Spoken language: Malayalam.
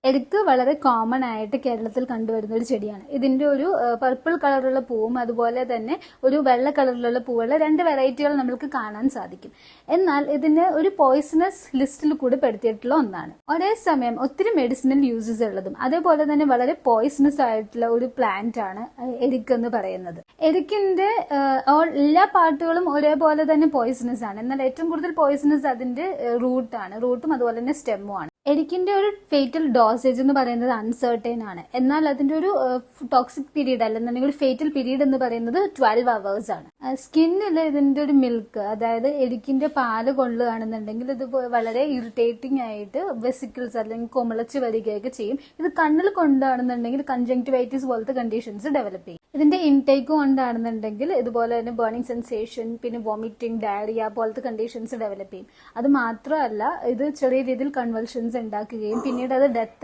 എരിക്ക് വളരെ കോമൺ ആയിട്ട് കേരളത്തിൽ കണ്ടുവരുന്ന ഒരു ചെടിയാണ്. ഇതിന്റെ ഒരു പർപ്പിൾ കളറുള്ള പൂവും അതുപോലെ തന്നെ ഒരു വെള്ള കളറിലുള്ള പൂവുള്ള രണ്ട് വെറൈറ്റികൾ നമുക്ക് കാണാൻ സാധിക്കും. എന്നാൽ ഇതിന് ഒരു പോയിസണസ് ലിസ്റ്റിൽ കൂടി പെടുത്തിയിട്ടുള്ള ഒന്നാണ്. ഒരേ സമയം ഒത്തിരി മെഡിസിനൽ യൂസസ് ഉള്ളതും അതേപോലെ തന്നെ വളരെ പോയിസണസ് ആയിട്ടുള്ള ഒരു പ്ലാന്റ് ആണ് എരിക്ക് എന്ന് പറയുന്നത്. എരിക്കിന്റെ എല്ലാ പാർട്ടുകളും ഒരേപോലെ തന്നെ പോയിസണസ് ആണ്. എന്നാൽ ഏറ്റവും കൂടുതൽ പോയിസണസ് അതിന്റെ റൂട്ടാണ്. റൂട്ടും അതുപോലെ തന്നെ സ്റ്റെമ്മും ആണ്. എരിക്കിന്റെ ഒരു ഫേറ്റൽ ഡോസേജ് എന്ന് പറയുന്നത് അൺസർട്ടൈൻ ആണ്. എന്നാൽ അതിന്റെ ഒരു ടോക്സിക് പീരീഡ് അല്ലെന്നുണ്ടെങ്കിൽ ഒരു ഫേറ്റൽ പീരീഡ് എന്ന് പറയുന്നത് 12 hours ആണ്. സ്കിന്നിൽ ഇതിന്റെ ഒരു മിൽക്ക്, അതായത് എരിക്കിന്റെ പാല് കൊള്ളുകയാണെന്നുണ്ടെങ്കിൽ ഇത് വളരെ ഇറിറ്റേറ്റിംഗ് ആയിട്ട് വെസിക്കിൾസ് അല്ലെങ്കിൽ കൊമളച്ച് വരികയൊക്കെ ചെയ്യും. ഇത് കണ്ണിൽ കൊണ്ടാണെന്നുണ്ടെങ്കിൽ കൺജങ്ക്ടിവൈറ്റിസ് പോലത്തെ കണ്ടീഷൻസ് ഡെവലപ്പ് ചെയ്യും. ഇതിന്റെ ഇൻടേക്ക് കൊണ്ടാണെന്നുണ്ടെങ്കിൽ ഇതുപോലെ തന്നെ ബേണിംഗ് സെൻസേഷൻ, പിന്നെ വോമിറ്റിംഗ്, ഡയറിയ പോലത്തെ കണ്ടീഷൻസ് ഡെവലപ്പ് ചെയ്യും. അത് മാത്രമല്ല ഇത് ചെറിയ രീതിയിൽ കൺവൾഷൻസ് ഉണ്ടാക്കുകയും പിന്നീട് അത് ഡെത്ത്